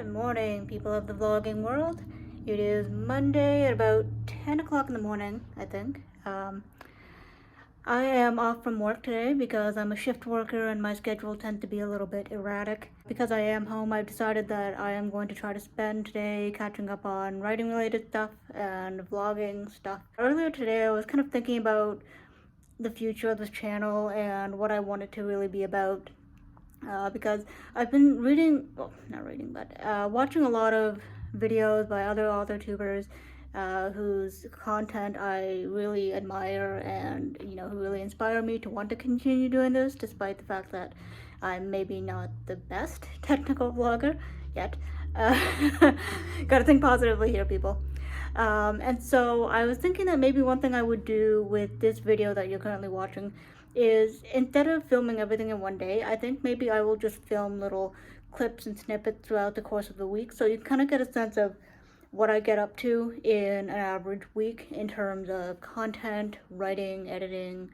Good morning, people of the vlogging world. It is Monday at about 10 o'clock in the morning, I think. I am off from work today because I'm a shift worker and my schedule tends to be a little bit erratic. Because I am home, I've decided that I am going to try to spend today catching up on writing related stuff and vlogging stuff. Earlier today, I was kind of thinking about the future of this channel and what I want it to really be about. Because I've been reading, well, not reading, but watching a lot of videos by other author tubers whose content I really admire and, who really inspire me to want to continue doing this, despite the fact that I'm maybe not the best technical vlogger yet. Gotta think positively here, people. And so I was thinking that maybe one thing I would do with this video that you're currently watching is, instead of filming everything in one day, I think maybe I will just film little clips and snippets throughout the course of the week, so you kind of get a sense of what I get up to in an average week in terms of content, writing, editing,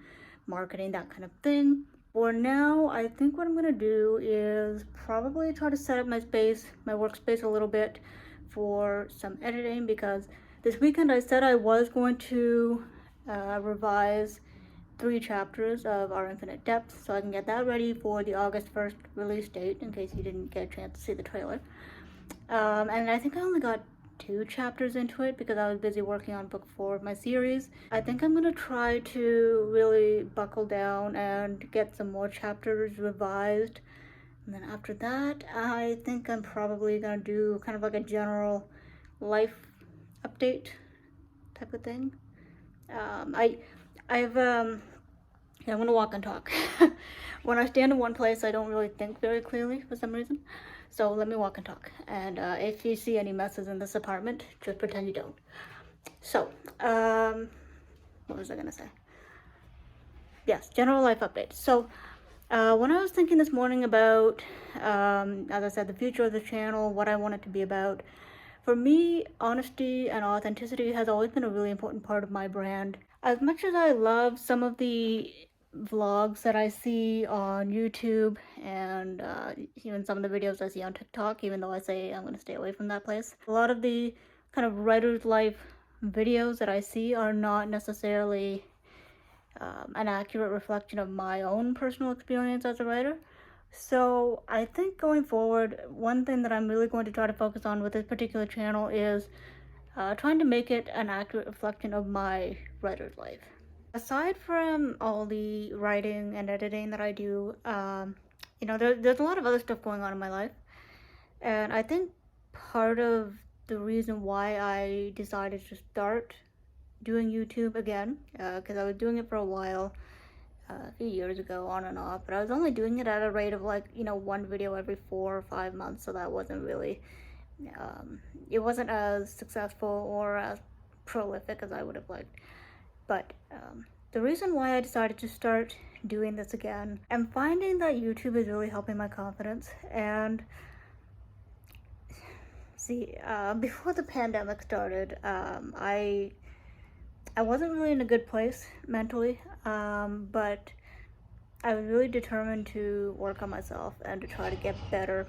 marketing, that kind of thing. For now, I think what I'm going to do is probably try to set up my workspace a little bit for some editing, because this weekend I said I was going to revise 3 chapters of Our Infinite Depths, so I can get that ready for the August 1st release date, in case you didn't get a chance to see the trailer. And I think I only got 2 chapters into it because I was busy working on book 4 of my series. I think I'm gonna try to really buckle down and get some more chapters revised. And then after that, I think I'm probably gonna do kind of like a general life update type of thing. I'm gonna walk and talk. When I stand in one place, I don't really think very clearly for some reason. So let me walk and talk. And if you see any messes in this apartment, just pretend you don't. So, what was I gonna say? Yes, general life update. So, when I was thinking this morning about, as I said, the future of the channel, what I want it to be about, for me, honesty and authenticity has always been a really important part of my brand. As much as I love some of the vlogs that I see on YouTube and even some of the videos I see on TikTok, even though I say I'm going to stay away from that place, a lot of the kind of writer's life videos that I see are not necessarily an accurate reflection of my own personal experience as a writer. So I think going forward, one thing that I'm really going to try to focus on with this particular channel is trying to make it an accurate reflection of my writer's life. Aside from all the writing and editing that I do, there's a lot of other stuff going on in my life. And I think part of the reason why I decided to start doing YouTube again, because I was doing it for a while, a few years ago, on and off, but I was only doing it at a rate of one video every 4 or 5 months, so that wasn't really, it wasn't as successful or as prolific as I would have liked. But the reason why I decided to start doing this again, I'm finding that YouTube is really helping my confidence. And see, before the pandemic started, I wasn't really in a good place mentally, but I was really determined to work on myself and to try to get better.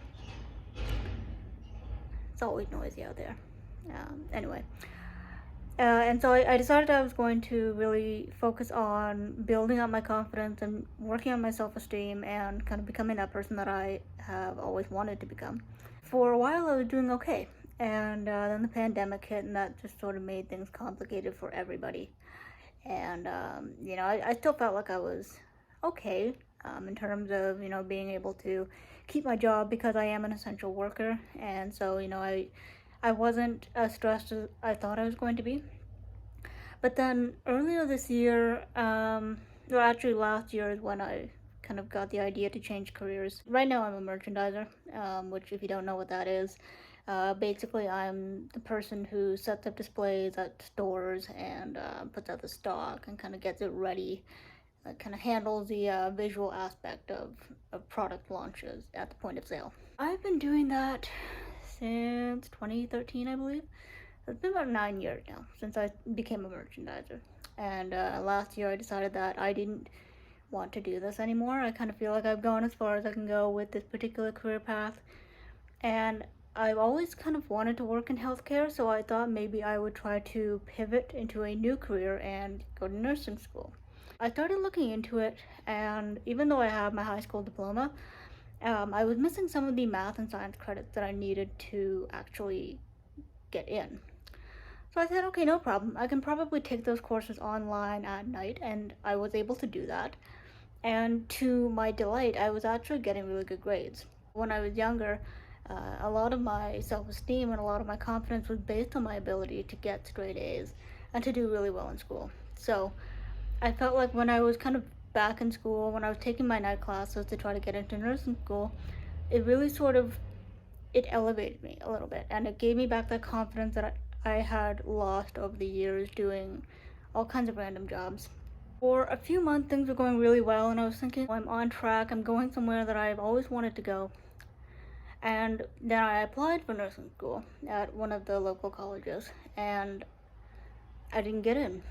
It's always noisy out there. Anyway. And so I decided I was going to really focus on building up my confidence and working on my self-esteem and kind of becoming that person that I have always wanted to become. For a while I was doing okay, and then the pandemic hit, and that just sort of made things complicated for everybody. And I still felt like I was okay in terms of being able to keep my job, because I am an essential worker, and so I wasn't as stressed as I thought I was going to be. But then earlier this year, actually last year, is when I kind of got the idea to change careers. Right now I'm a merchandiser, which, if you don't know what that is, basically I'm the person who sets up displays at stores and puts out the stock and kind of gets it ready, kind of handles the visual aspect of product launches at the point of sale. I've been doing that since 2013, I believe. It's been about 9 years now since I became a merchandiser. And last year I decided that I didn't want to do this anymore. I kind of feel like I've gone as far as I can go with this particular career path. And I've always kind of wanted to work in healthcare, so I thought maybe I would try to pivot into a new career and go to nursing school. I started looking into it, and even though I have my high school diploma, I was missing some of the math and science credits that I needed to actually get in. So I said, okay, no problem. I can probably take those courses online at night, and I was able to do that. And to my delight, I was actually getting really good grades. When I was younger, a lot of my self esteem and a lot of my confidence was based on my ability to get straight A's and to do really well in school. So I felt like when I was kind of back in school, when I was taking my night classes to try to get into nursing school, it really sort of it elevated me a little bit, and it gave me back that confidence that I had lost over the years doing all kinds of random jobs. For a few months, things were going really well, and I was thinking, I'm on track, I'm going somewhere that I've always wanted to go. And then I applied for nursing school at one of the local colleges, and I didn't get in.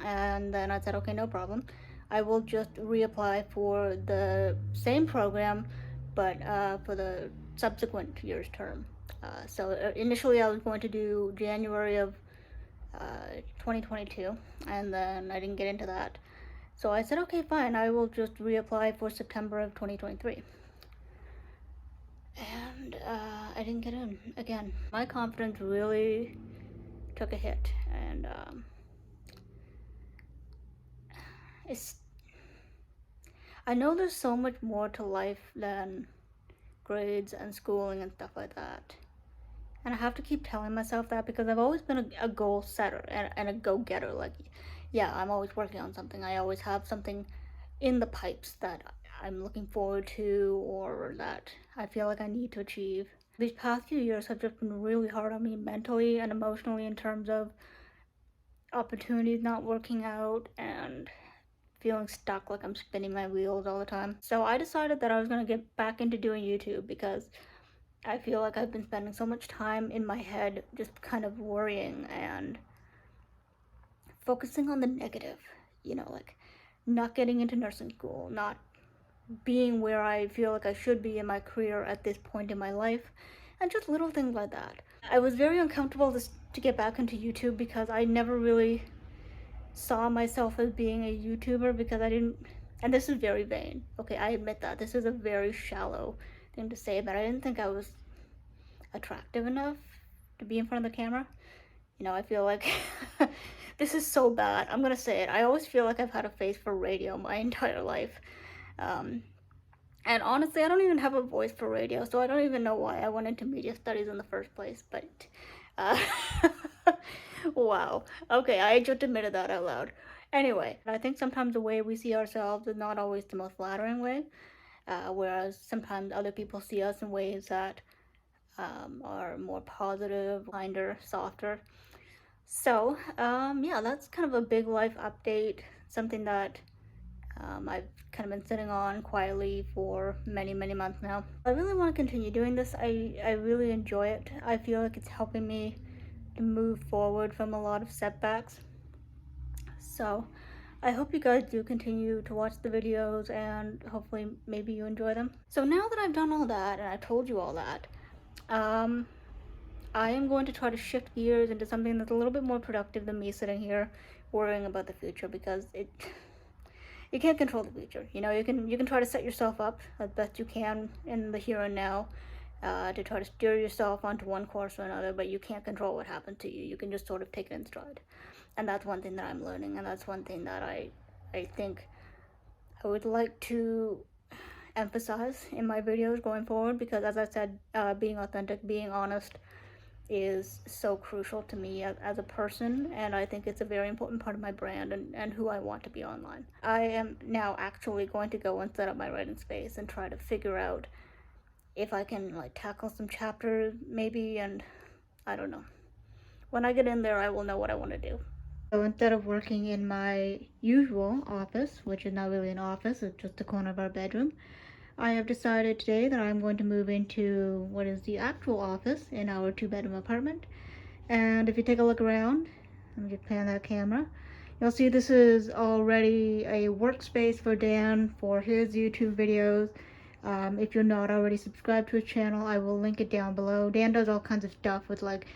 And then I said, okay, no problem. I will just reapply for the same program, but for the subsequent year's term. So initially, I was going to do January of 2022, and then I didn't get into that. So I said, okay, fine, I will just reapply for September of 2023. And I didn't get in again. My confidence really took a hit, and it's. I know there's so much more to life than grades and schooling and stuff like that. And I have to keep telling myself that because I've always been a goal setter and a go getter. Like, yeah, I'm always working on something. I always have something in the pipes that I'm looking forward to or that I feel like I need to achieve. These past few years have just been really hard on me mentally and emotionally in terms of opportunities not working out and feeling stuck, like I'm spinning my wheels all the time. So I decided that I was going to get back into doing YouTube because I feel like I've been spending so much time in my head just kind of worrying and focusing on the negative, like not getting into nursing school, not being where I feel like I should be in my career at this point in my life, and just little things like that. I was very uncomfortable to get back into YouTube because I never really saw myself as being a YouTuber because I didn't, and this is very vain. Okay, I admit that. This is a very shallow thing to say, but I didn't think I was attractive enough to be in front of the camera. I feel like this is so bad. I'm gonna say it. I always feel like I've had a face for radio my entire life. Um, and honestly, I don't even have a voice for radio, so I don't even know why I went into media studies in the first place. But, uh, wow. Okay, I just admitted that out loud. Anyway, I think sometimes the way we see ourselves is not always the most flattering way, whereas sometimes other people see us in ways that are more positive, kinder, softer. So, yeah, that's kind of a big life update, something that I've kind of been sitting on quietly for many, many months now. I really want to continue doing this. I really enjoy it. I feel like it's helping me to move forward from a lot of setbacks. So, I hope you guys do continue to watch the videos and hopefully maybe you enjoy them. So now that I've done all that and I've told you all that, um, I am going to try to shift gears into something that's a little bit more productive than me sitting here worrying about the future because you can't control the future. You can try to set yourself up as best you can in the here and now to try to steer yourself onto one course or another, but you can't control what happens to you. You can just sort of take it in stride. And that's one thing that I'm learning, and that's one thing that I think I would like to emphasize in my videos going forward because, as I said, being authentic, being honest is so crucial to me as a person, and I think it's a very important part of my brand and who I want to be online. I am now actually going to go and set up my writing space and try to figure out if I can tackle some chapters maybe, and I don't know. When I get in there, I will know what I want to do. So instead of working in my usual office, which is not really an office, it's just a corner of our bedroom, I have decided today that I'm going to move into what is the actual office in our 2-bedroom apartment. And if you take a look around, let me just pan that camera, you'll see this is already a workspace for Dan for his YouTube videos, If you're not already subscribed to his channel, I will link it down below. Dan does all kinds of stuff with like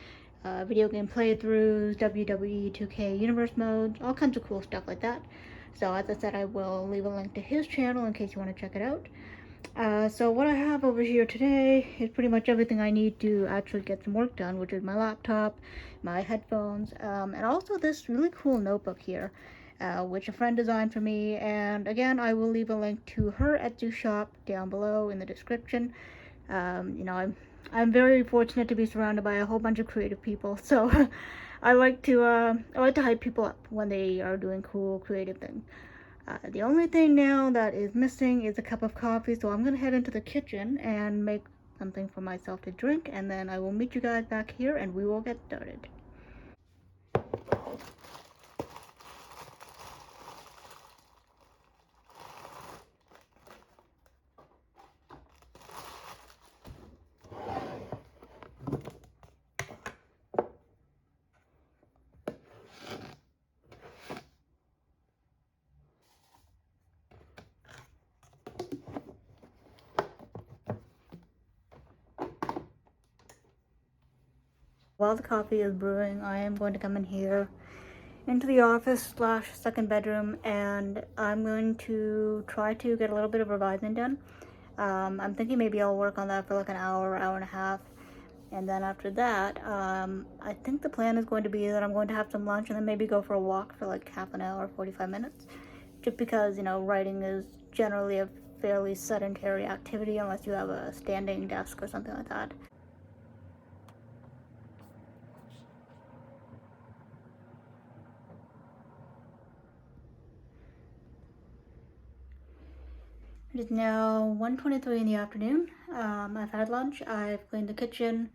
video game playthroughs, WWE 2K universe modes, all kinds of cool stuff like that. So as I said, I will leave a link to his channel in case you want to check it out. So what I have over here today is pretty much everything I need to actually get some work done, which is my laptop, my headphones, and also this really cool notebook here, which a friend designed for me. And again, I will leave a link to her Etsy shop down below in the description. I'm very fortunate to be surrounded by a whole bunch of creative people, so I like to hype people up when they are doing cool creative things. The only thing now that is missing is a cup of coffee, so I'm gonna head into the kitchen and make something for myself to drink, and then I will meet you guys back here and we will get started. While the coffee is brewing, I am going to come in here into the office slash second bedroom, and I'm going to try to get a little bit of revising done. I'm thinking maybe I'll work on that for like an hour, hour and a half, and then after that, I think the plan is going to be that I'm going to have some lunch and then maybe go for a walk for like half an hour, 45 minutes. Just because, writing is generally a fairly sedentary activity unless you have a standing desk or something like that. It is now 1:23 in the afternoon. I've had lunch, I've cleaned the kitchen,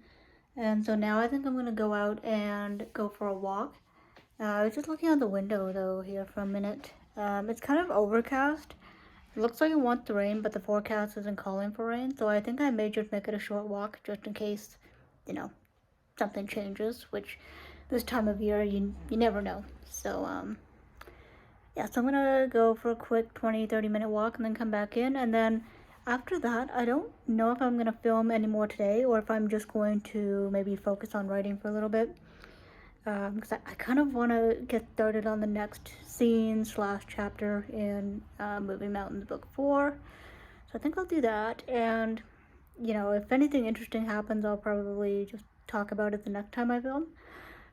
and so now I think I'm gonna go out and go for a walk. I was just looking out the window though here for a minute. It's kind of overcast. It looks like it wants to rain, but the forecast isn't calling for rain, so I think I may just make it a short walk just in case, you know, something changes, which this time of year you never know. So yeah, so I'm gonna go for a quick 20-30 minute walk and then come back in, and then after that I don't know if I'm gonna film anymore today or if I'm just going to maybe focus on writing for a little bit, because I kind of want to get started on the next scene slash chapter in Moving Mountains book 4. So I think I'll do that, and if anything interesting happens, I'll probably just talk about it the next time I film.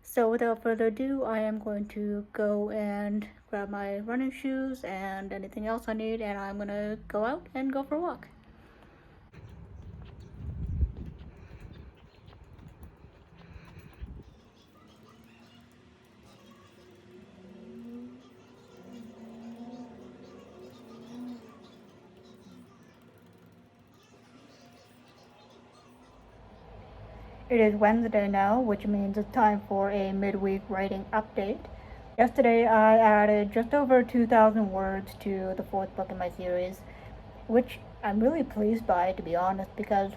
So without further ado, I am going to go and grab my running shoes and anything else I need, and I'm gonna go out and go for a walk. It is Wednesday now, which means it's time for a midweek writing update. Yesterday I added just over 2,000 words to the fourth book in my series, which I'm really pleased by, to be honest, because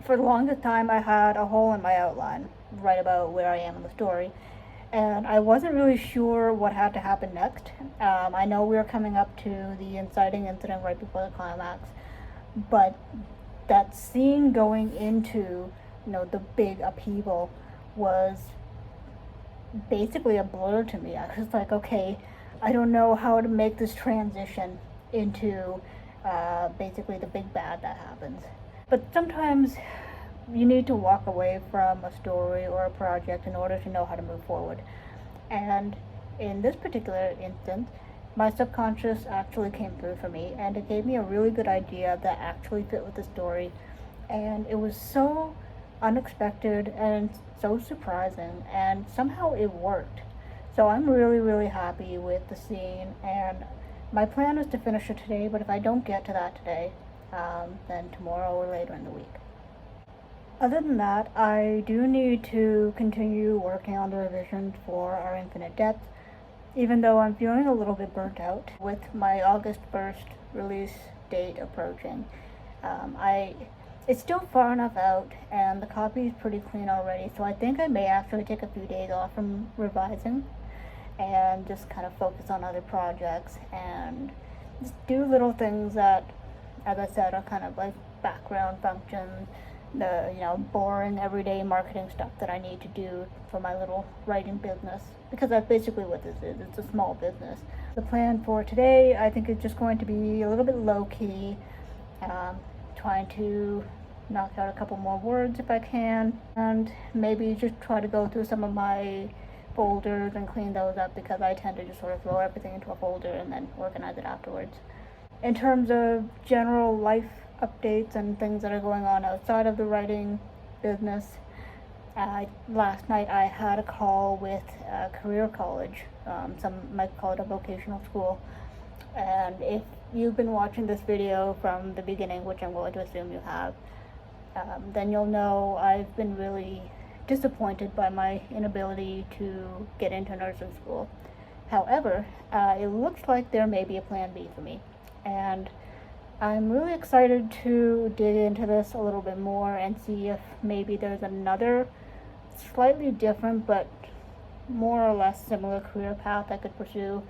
for the longest time I had a hole in my outline, right about where I am in the story, and I wasn't really sure what had to happen next. I know we were coming up to the inciting incident right before the climax, but that scene going into the big upheaval was basically a blur to me. I was like, okay, I don't know how to make this transition into basically the big bad that happens. But sometimes you need to walk away from a story or a project in order to know how to move forward. And in this particular instance, my subconscious actually came through for me, and it gave me a really good idea that actually fit with the story. And it was so unexpected and so surprising, and somehow it worked. So I'm really, really happy with the scene, and my plan is to finish it today, but if I don't get to that today, then tomorrow or later in the week. Other than that, I do need to continue working on the revisions for our Infinite Depths, even though I'm feeling a little bit burnt out with my August 1st release date approaching. I It's still far enough out, and the copy is pretty clean already, so I think I may actually take a few days off from revising and just kind of focus on other projects and just do little things that as I said, are kind of like background functions, the boring everyday marketing stuff that I need to do for my little writing business, because that's basically what this is. It's a small business. The plan for today, I think, is just going to be a little bit low key, trying to knock out a couple more words if I can, and maybe just try to go through some of my folders and clean those up, because I tend to just sort of throw everything into a folder and then organize it afterwards. In terms of general life updates and things that are going on outside of the writing business, last night I had a call with a career college. Some might call it a vocational school. And if you've been watching this video from the beginning, which I'm going to assume you have, then you'll know I've been really disappointed by my inability to get into nursing school. However, it looks like there may be a plan B for me. And I'm really excited to dig into this a little bit more and see if maybe there's another slightly different but more or less similar career path I could pursue.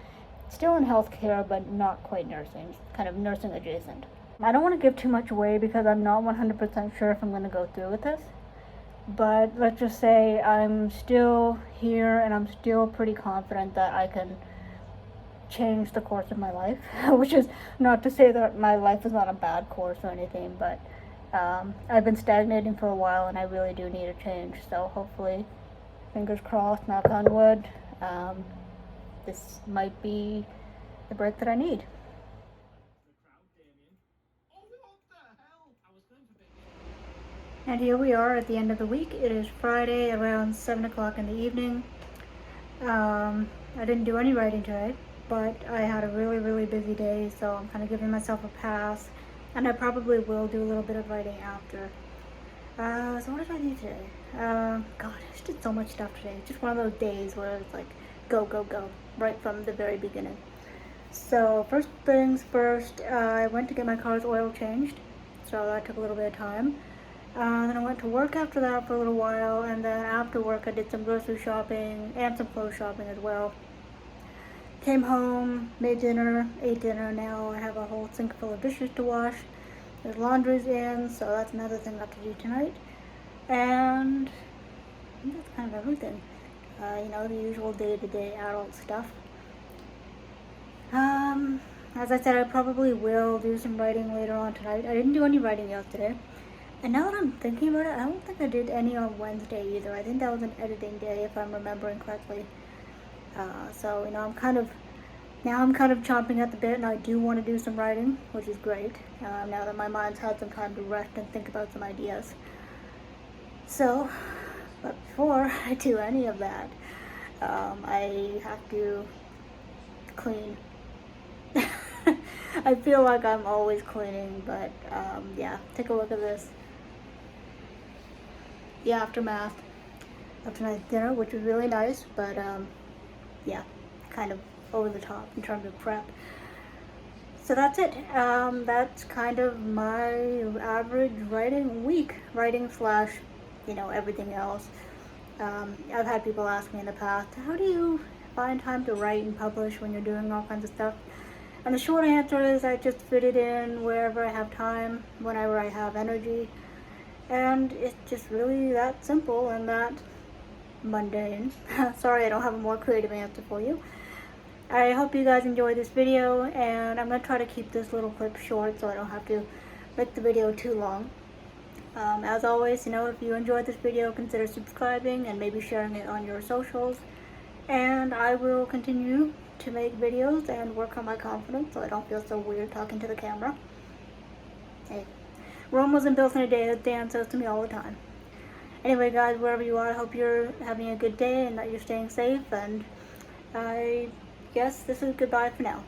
Still in healthcare, but not quite nursing, kind of nursing adjacent. I don't want to give too much away because I'm not 100% sure if I'm going to go through with this. But let's just say I'm still here and I'm still pretty confident that I can change the course of my life, which is not to say that my life is not a bad course or anything, but I've been stagnating for a while and I really do need a change. So hopefully, fingers crossed, knock on wood, this might be the break that I need. And here we are at the end of the week. It is Friday around 7 o'clock in the evening. I didn't do any writing today, but I had a really, really busy day, so I'm kind of giving myself a pass. And I probably will do a little bit of writing after. So what did I do today? God, I just did so much stuff today. It's just one of those days where it's like, go, go, go, right from the very beginning. So first things first, I went to get my car's oil changed. So that took a little bit of time. Then I went to work after that for a little while, and then after work I did some grocery shopping and some clothes shopping as well. Came home, made dinner, ate dinner. Now I have a whole sink full of dishes to wash. There's laundry's in, so that's another thing I have to do tonight. And I think that's kind of everything. The usual day-to-day adult stuff. As I said, I probably will do some writing later on tonight. I didn't do any writing yesterday. And now that I'm thinking about it, I don't think I did any on Wednesday either. I think that was an editing day, if I'm remembering correctly. So I'm kind of chomping at the bit, and I do want to do some writing, which is great. Now that my mind's had some time to rest and think about some ideas. So, but before I do any of that, I have to clean. I feel like I'm always cleaning, but yeah, take a look at this. The aftermath of tonight's dinner, which was really nice, but yeah, kind of over the top in terms of prep. So that's it. That's kind of my average writing week, writing slash, everything else. I've had people ask me in the past, how do you find time to write and publish when you're doing all kinds of stuff? And the short answer is I just fit it in wherever I have time, whenever I have energy. And it's just really that simple and that mundane. Sorry, I don't have a more creative answer for you. I hope you guys enjoyed this video, and I'm going to try to keep this little clip short so I don't have to make the video too long. As always, if you enjoyed this video, consider subscribing and maybe sharing it on your socials. And I will continue to make videos and work on my confidence so I don't feel so weird talking to the camera. Hey, Rome wasn't built in a day, as Dan says to me all the time. Anyway, guys, wherever you are, I hope you're having a good day and that you're staying safe, and I guess this is goodbye for now.